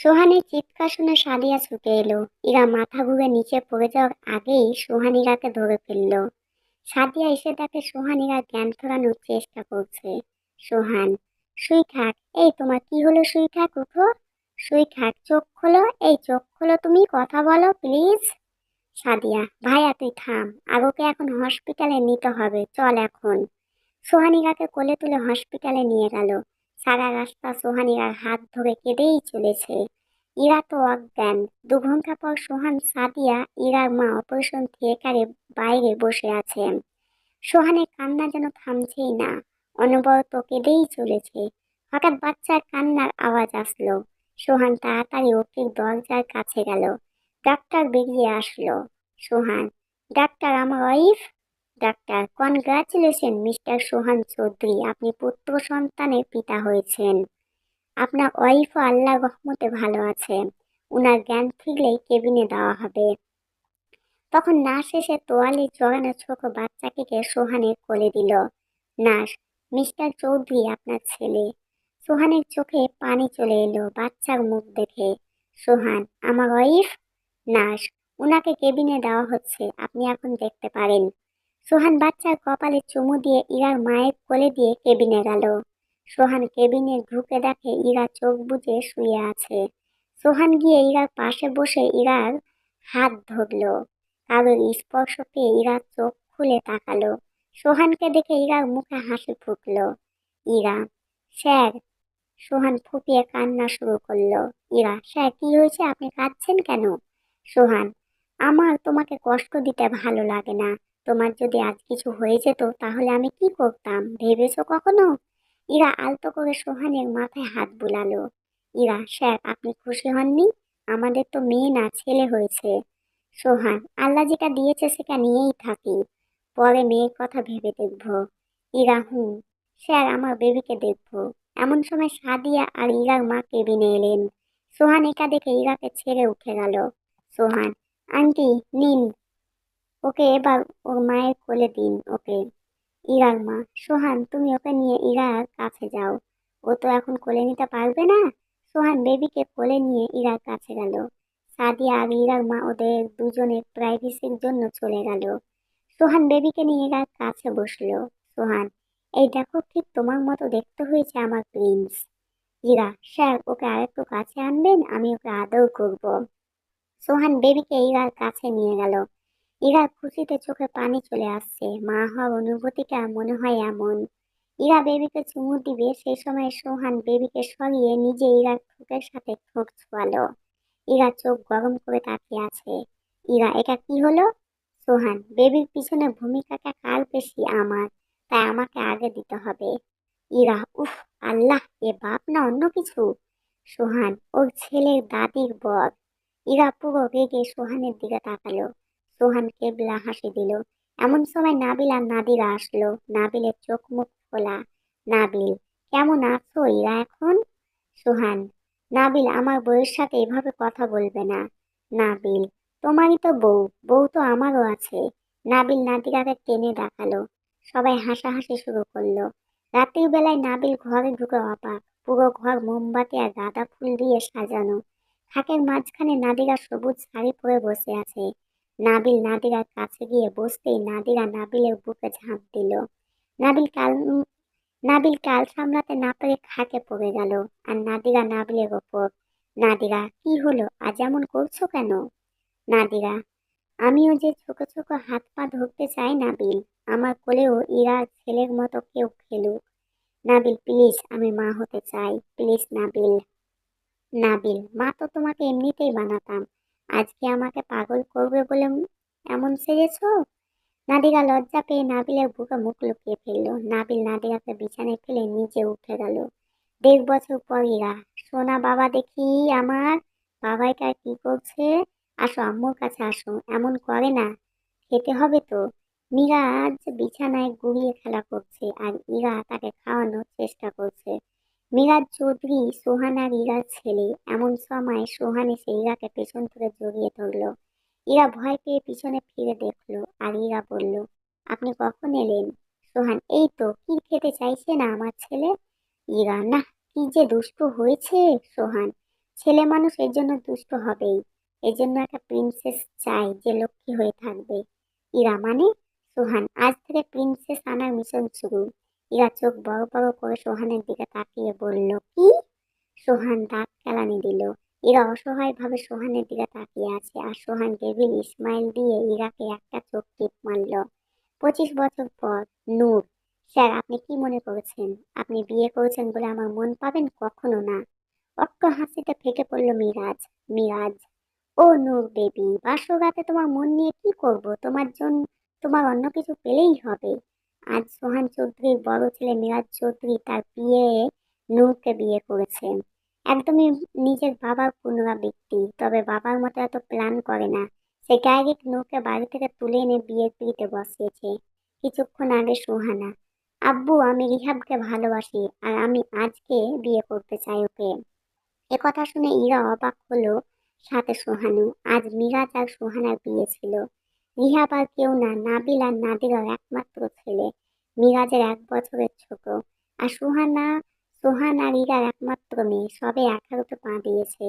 সোহানের চিৎকার শুনে সাদিয়া ছুটে এলো। ইরা মাথা ঘুরে নিচে পড়ে যাওয়ার আগেই সোহান ইরাকে ধরে ফেললো। সাদিয়া এসে দেখে সোহান ইরা জ্ঞান ফেরানোর চেষ্টা করছে। সোহান, শুই থাক। এই তোমার কি হলো? শুই থাক, উঠো। শুই থাক, চোখ খোলো। এই চোখ খোলো, তুমি কথা বলো প্লিজ। সাদিয়া, ভাইয়া তুই থাম। আগোকে এখন হসপিটালে নিতে হবে, চল এখন। সোহানিরাকে কোলে তুলে হসপিটালে নিয়ে গেল। সারা রাস্তা সোহানিরার হাত ধরে কেঁদেই চলেছে। ইরা তো অজ্ঞান। 2 ঘন্টা পর সোহান, সাদিয়া, ইরার মা অপারেশন থিয়েটারে বাইরে বসে আছেন। সোহানের কান্না যেন থামছেই না, অনবরত কেঁদেই চলেছে। হঠাৎ বাচ্চার কান্নার আওয়াজ আসলো। সোহান তাড়াতাড়ি ওটির দরজার কাছে গেল। ডাক্তার বেরিয়ে আসলো। সোহান, ডাক্তার, আমার ওয়াইফ। ডাক্তার, কনগ্রাচুলেশন মিস্টার সোহান চৌধুরী, আপনি পুত্র সন্তানের পিতা হয়েছেন। আপনার ওয়াইফও আল্লাহর রহমতে ভালো আছে। উনার জ্ঞান ফিরলেই কেবিনে দেওয়া হবে। তখন নার্স এসে তোয়ালে জড়ানো ছোট বাচ্চাটিকে সোহানের কোলে দিল। নার্স, মিস্টার চৌধুরী আপনার ছেলে। সোহানের চোখে পানি চলে এলো বাচ্চার মুখ দেখে। সোহান, আমার ওয়াইফ। নার্স, উনাকে কেবিনে দেওয়া হচ্ছে, আপনি এখন দেখতে পারেন। সোহান বাচ্চার কপালে চুমু দিয়ে ইরার মায়ের কোলে দিয়ে কেবিনে গেল। সোহান কেবিনে ঢুকে দেখে ইরা চোখ বুজে শুয়ে আছে। সোহান গিয়ে ইরার পাশে বসে ইরার হাত ধরলো। কারোর স্পর্শ পেয়ে ইরা চোখ খুলে তাকালো। সোহানকে দেখে ইরার মুখে হাসি ফুটলো। ইরা, স্যার। সোহান ফুপিয়ে কান্না শুরু করলো। ইরা, স্যার কি হয়েছে, আপনি কাঁদছেন কেন? সোহান, আমার তোমাকে কষ্ট দিতে ভালো লাগে না। তোমার যদি আজ কিছু হয়ে যেত তাহলে আমি কি করতাম ভেবেছো কখনো? ইরা আলতো করে সোহানের মাথায় হাত বুলালো। ইরা, স্যার আপনি খুশি হননি? আমাদের তো মেয়ে না ছেলে হয়েছে। সোহান, আল্লাহ যেটা দিয়েছে সেটা নিয়েই থাকি, পরে মেয়ের কথা ভেবে দেখবো। ইরা, হুম স্যার, আমার বেবিকে দেখবো। এমন সময় সাদিয়া আর ইরার মা কেবিনে এলেন। সোহান এটা দেখে ইরাকে ছেড়ে উঠে গেল। সোহান, আন্টি নিন ওকে, এবার ওর মায়ের কোলে দিন ওকে। ইরার মা, সোহান তুমি ওকে নিয়ে ইরার কাছে যাও, ও তো এখন কোলে নিতে পারবে না। সোহান বেবিকে কোলে নিয়ে ইরার কাছে গেল। সাদিয়া আর ইরার মা ওদের দুজনের প্রাইভেসির জন্য চলে গেল। সোহান বেবিকে নিয়ে ইরার কাছে বসলো। সোহান, এই দেখো ঠিক তোমার মতো দেখতে হয়েছে আমার প্রিন্স। ইরা, স্যার ওকে আরেকটু কাছে আনবেন, আমি ওকে আদর করব। সোহান বেবিকে ইরার কাছে নিয়ে গেল। ইরার খুশিতে চোখে পানি চলে আসছে। মা হওয়ার অনুভূতিটা মনে হয় এমন। ইরা বেবিকে চুমু দিবে সেই সময় সোহান বেবিকে সরিয়ে নিজে ইরার ঠোঁটের সাথে ঠোঁট ছোঁয়ালো। ইরা চোখ গরম করে তাকিয়ে আছে। ইরা, এটা কি হলো? সোহান, বেবির পিছনে ভূমিকাটা কার বেশি? আমার, তাই আমাকে আগে দিতে হবে। ইরা, উফ, আল্লাহ, এ বাপ না অন্য কিছু। সোহান, ওর ছেলের দাদির বর। ইরা পুরো রেগে সোহানের দিকে তাকালো। সোহান কেবলা হাসি দিল। এমন সময় নাবিল আর নাদিরা আসলো। নাবিলের চোখ মুখ খোলা। নাবিল, কেমন আছো ইরা এখন? সোহান, নাবিল, আমার বউয়ের সাথে এভাবে কথা বলবে না। নাবিল, তোমারই তো বউ, বউ তো আমারও আছে। নাবিল নাদিরাকে টেনে দেখালো। সবাই হাসাহাসি শুরু করলো। রাতের বেলায় নাবিল ঘরে ঢুকে অবাক। পুরো ঘর মোমবাতি আর গাঁদা ফুল দিয়ে সাজানো। খাটের মাঝখানে নাদিরা সবুজ শাড়ি পরে বসে আছে। নাবিল নাদিরার কাছে গিয়ে বসতেই নাদিরা নাবিলের বুকে ঝাঁপ দিল। নাবিল কাল নাবিল কাল সামলাতে না পেরে খাটে পড়ে গেল। আর নাদিরা নাবিলের ওপর। নাদিরা, কি হলো, আজ এমন করছো কেন? নাদিরা, আমিও যে ছোট ছোট হাত পা ধরতে চাই নাবিল। আমার কোলেও ইরা ছেলের মতো কেউ খেলুক। নাবিল প্লিজ, আমি মা হতে চাই, প্লিজ নাবিল। নাবিল, মা তো তোমাকে এমনিতেই বানাতাম, আজকে আমাকে পাগল করবে বলে এমন সেজেছো? নাদিরা লজ্জা পেয়ে নাবিলের বুকে মুখ লুকিয়ে ফেললো। নাবিল নাদিরাকে বিছানায় ফেলে নিচে উঠে গেল। 1.5 বছর পর ইরা, সোনা বাবা দেখি আমার। বাবা এটা কি করছে? আসো আম্মুর কাছে আসো, এমন করে না, খেতে হবে তো। মিরাজ বিছানায় গুড়িয়ে খেলা করছে আর ইরা তাকে খাওয়ানোর চেষ্টা করছে। মিরাজ চৌধুরী সোহান আর ইরার ছেলে। এমন সময় সোহান এসে ইরাকে পেছন থেকে জড়িয়ে ধরলো। ইরা ভয় পেয়ে পিছনে ফিরে দেখলো আর ইরা বলল, আপনি কখন এলেন? সোহান, এই তো, কি খেতে চাইছে না আমার ছেলে? ইরা, না, কি যে দুষ্টু হয়েছে। সোহান, ছেলে মানুষ এর জন্য দুষ্ট হবেই। এর জন্য একটা প্রিন্সেস চাই যে লক্ষ্মী হয়ে থাকবে। ইরা মানে সোহান, আজ থেকে প্রিন্সেস আনার মিশন শুরু। ইরা চোখ বড় বড় করে সোহানের দিকে তাকিয়ে বলল, কি? সোহান দাঁত কেলানি দিল। ইরা অসহায়ভাবে সোহানের দিকে তাকিয়ে আছে, আর সোহান ডেভিল ইসমাইল দিয়ে ইরাকে একটা চোখ টিপ মারল। 25 বছর পর। নূর, স্যার আপনি কি মনে করেছেন আপনি বিয়ে করেছেন বলে আমার মন পাবেন? কখনো না। অট্ট হাসিতে ফেটে পড়ল মিরাজ। মিরাজ, ও নূর বেবি, বাসরাতে তোমার মন নিয়ে কি করব? তোমার জন্য তোমার অন্য কিছু পেলেই হবে। আজ সোহান চৌধুরীর বড় ছেলে মিরাজ চৌধুরী তার বিয়ে নূরকে বিয়ে করেছে। একদমই নিজের বাবার পুনরাবৃত্তি, তবে বাবার মতো এত প্ল্যান করে না। সে ডাইরেক্ট নূরকে বাড়ি থেকে তুলে এনে বিয়ের পিড়িতে বসিয়েছে। কিছুক্ষণ আগে সুহানা, আব্বু আমি রিহাবকে ভালোবাসি আর আমি আজকে বিয়ে করতে চাই ওকে। একথা শুনে ইরা অবাক হলো, সাথে সোহানও। আজ মিরাজ আর সোহানার বিয়ে ছিল। রিহাব আর কেউ না, নাবিল আর নাদিরার একমাত্র ছেলে। মিরাজের 1 বছরের ছোট। আর সোহান আর ইরার একমাত্র মেয়ে, সবে 18তে পা দিয়েছে।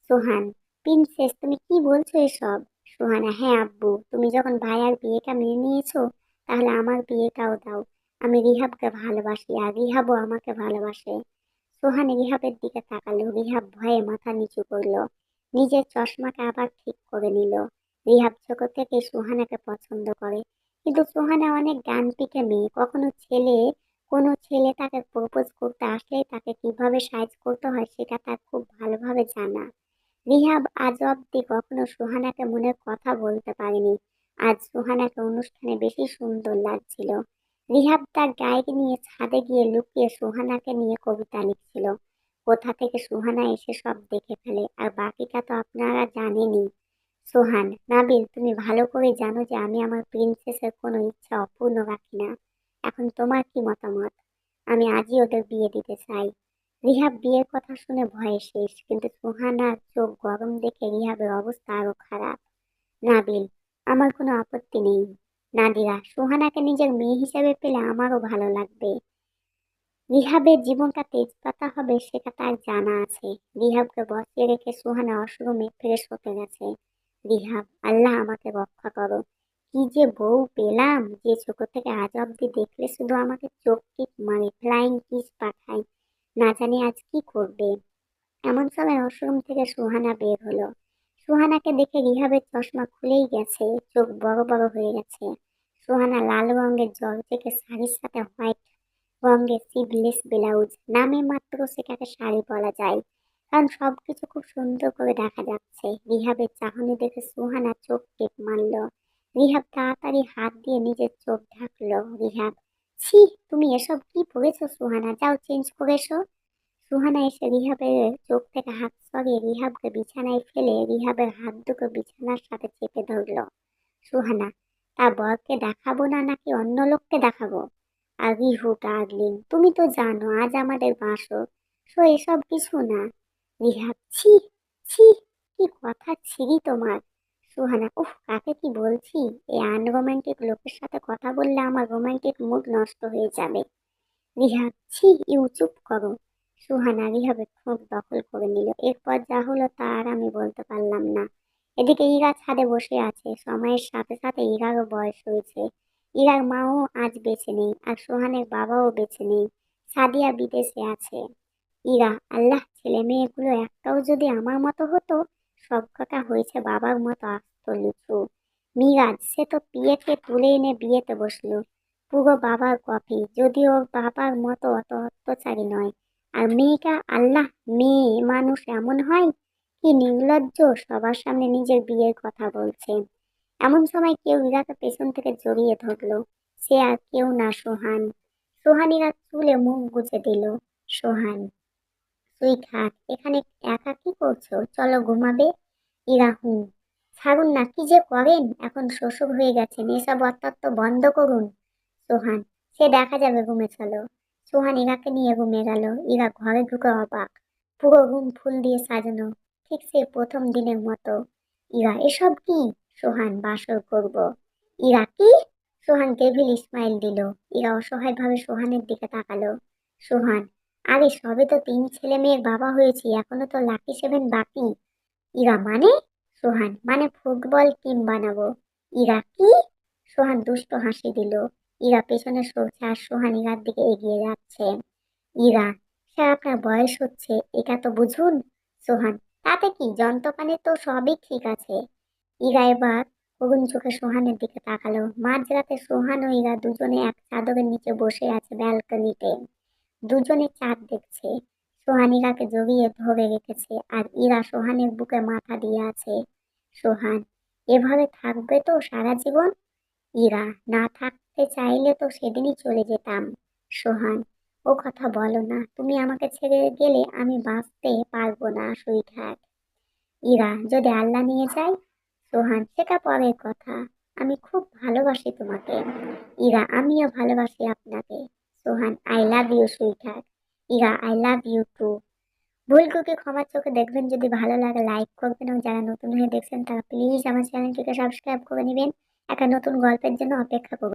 সোহান, প্রিন্সেস তুমি কি বলছো এসব? সোহানা, হ্যাঁ আব্বু, তুমি যখন ভাইয়ার বিয়েটা মেনে নিয়েছো তাহলে আমার বিয়েটাও দাও। আমি রিহাবকে ভালোবাসি আর রিহাবও আমাকে ভালোবাসে। সোহান রিহাবের দিকে তাকালো। রিহাব ভয়ে মাথা নিচু করলো, নিজের চশমাটা আবার ঠিক করে নিল। রিহাব ছোট থেকে সোহানাকে পছন্দ করে, কিন্তু সোহানা অনেক ডান পিঠে মেয়ে। কোনো ছেলে তাকে প্রপোজ করতে আসলেই তাকে কিভাবে সাইজ করতে হয় সেটা তার খুব ভালোভাবে জানা। রিহাব আজ অব্দি কখনো সোহানাকে মনের কথা বলতে পারেনি। আজ সোহানাকে অনুষ্ঠানে বেশি সুন্দর লাগছিল। রিহাব তার ডায়েরি নিয়ে ছাদে গিয়ে লুকিয়ে সোহানাকে নিয়ে কবিতা লিখছিল। কোথা থেকে সোহানা এসে সব দেখে ফেলে, আর বাকিটা তো আপনারা জানেনই। সোহান, নাবিল তুমি ভালো করে জানো যে আমি আমার প্রিন্সেসের কোনো ইচ্ছা অপূর্ণ রাখি না। এখন তোমার কি মতামত? আমি আজই ওদের বিয়ে দিতে চাই। রিহাব বিয়ের কথা শুনে ভয়ে শেষ, কিন্তু সুহানার চোখ গরম দেখে রিহাবের অবস্থা আরো খারাপ। নাবিল, আমার কোনো আপত্তি নেই। নাদিরা, সুহানাকে নিজের মেয়ে হিসেবে পেলে আমারও ভালো লাগবে। রিহাবের জীবনটা তেজপাতা হবে সেটা তার জানা আছে। রিহাবকে বসিয়ে রেখে সুহানা ওয়াশরুমে ফ্রেশ হতে গেছে। রিহাব, আল্লাহ আমাকে রক্ষা করো। কি যে বউ পেলাম, যে ছোট থেকে আজ অব্দি দেখলে শুধু আমাকে চোখ টিপ মারে, ফ্লাইং কিস পাঠায়। না জানি আজ কি করবে। এমন সময় ওয়াশরুম থেকে সুহানা বের হলো। সুহানাকে দেখে রিহাবের চশমা খুলেই গেছে, চোখ বড় বড় হয়ে গেছে। সুহানা লাল রঙের জর্জেটের শাড়ির সাথে হোয়াইট রঙের স্লিভলেস ব্লাউজ, নামে মাত্র সেটাকে শাড়ি বলা যায়, কারণ সবকিছু খুব সুন্দর করে দেখা যাচ্ছে। রিহাবের চাহনি দেখে সুহানা চোখ টিপ মারল। রিহাব তাড়াতাড়ি হাত দিয়ে নিজের চোখ ঢাকলো। রিহাব, ছি, তুমি এসব কি পরেছো সুহানা? যাও চেঞ্জ করে এসো। সুহানা এসে রিহাবের চোখ থেকে হাত সরিয়ে রিহাবকে বিছানায় ফেলে রিহাবের হাত দুটো বিছানার সাথে চেপে ধরলো। সুহানা, তা বরকে দেখাবো না নাকি অন্য লোককে দেখাবো? আর রিহু ডার্লিং, তুমি তো জানো আজ আমাদের বাসর, সো এসব কিছু না। রিহাব, ছি ছি, কি কথা ছিরি তোমার। সুহানা, উফ কাকে কি বলছি, এই আনরোমান্টিক লোকের সাথে কথা বললে আমার রোমান্টিক মুড নষ্ট হয়ে যাবে। রিহাব, ছি, চুপ করো। সুহানা রিহাবের ঠোঁট দখল করে নিল। এরপর যা হলো তা আর আমি বলতে পারলাম না। এদিকে ইরা ছাদে বসে আছে। সময়ের সাথে সাথে ইরারও বয়স হয়েছে। ইরার মাও আজ বেঁচে নেই, আর সোহানের বাবাও বেঁচে নেই। সাদিয়া বিদেশে আছে। ইরা, আল্লাহ, ছেলে মেয়েগুলো একটাও যদি আমার মতো হতো। সবকটা হয়েছে বাবার মতো আস্ত লুচু। মিরাজ, সে তো পিয়েকে তুলে এনে বিয়েতে বসলো, পুরো বাবার কপি, যদিও বাবার মতো অত অত্যাচারী নয়। আর মেয়েটা, আল্লাহ, মেয়ে মানুষ এমন হয়? কি নির্লজ্জ, সবার সামনে নিজের বিয়ের কথা বলছে। এমন সময় কেউ ইরাকে পেছন থেকে জড়িয়ে ধরলো। সে আর কেউ না, সোহান। সোহান ইরার চুলে মুখ গুজে দিল। সোহান, সুইট হার্ট, এখানে একা কি করছো? চলো ঘুমাবে। ইরা, হুম। ছাড়ুন না, কি যে করেন, এখন শ্বশুর হয়ে গেছেন, এসব অত্যাচার বন্ধ করুন। সোহান, সে দেখা যাবে, ঘুমে চলো। সোহান ইরাকে নিয়ে ঘুমিয়ে গেল। ইরা ঘরে ঢুকে অবাক। পুরো রুম ফুল দিয়ে সাজানো, ঠিক সে প্রথম দিনের মতো। ইরা, এসব কি? সোহান, বাসর করব। ইরা, কি? সোহান টেবিল স্মাইল দিল। ইরা অসহায়ভাবে সোহানের দিকে তাকালো। সোহান, আরে সবে তো 3 ছেলে মেয়ের বাবা হয়েছি, এখনো তো লাকি 7 বাকি। ইরা মানে? সোহান মানে ফুটবল টিম বানাবো। ইরা কি? সোহান দুষ্ট হাসি দিল। ইরা পেছনে সরছে আর সোহান ইরার দিকে এগিয়ে যাচ্ছে। ইরা, স্যার আপনার বয়স হচ্ছে, এটা তো বুঝুন। সোহান, তাতে কি, যন্ত্রপানি তো সবই ঠিক আছে। ইরা এবার করুণ চোখে সোহানের দিকে তাকালো। মাঝরাতে সোহান ও ইরা দুজনে এক চাদরের নিচে বসে আছে ব্যালকনিতে। দুজনে চাঁদ দেখছে। সোহান ইরাকে জড়িয়ে ধরে রেখেছে আর ইরা সোহানের বুকে মাথা দিয়ে আছে। সোহান, এভাবে থাকবে তো সারা জীবন? ইরা, না থাকতে চাইলে তো সেদিনই চলে যেতাম। সোহান, ও কথা বলো না, তুমি আমাকে ছেড়ে গেলে আমি বাঁচতে পারবো না সুইটহার্ট। ইরা, যদি আল্লাহ নিয়ে যায়? সোহান, সেটা পরের কথা। আমি খুব ভালোবাসি তোমাকে। ইরা, আমিও ভালোবাসি আপনাকে। Sohan, I love you sweetheart. Ira, I love you too. ভুলকে ক্ষমার চোখে দেখবেন, যদি ভালো লাগে লাইক করবেন, এবং যারা নতুন হয়ে দেখছেন তারা প্লিজ আমার চ্যানেলটিকে সাবস্ক্রাইব করে নেবেন। একটা নতুন গল্পের জন্য অপেক্ষা করবেন।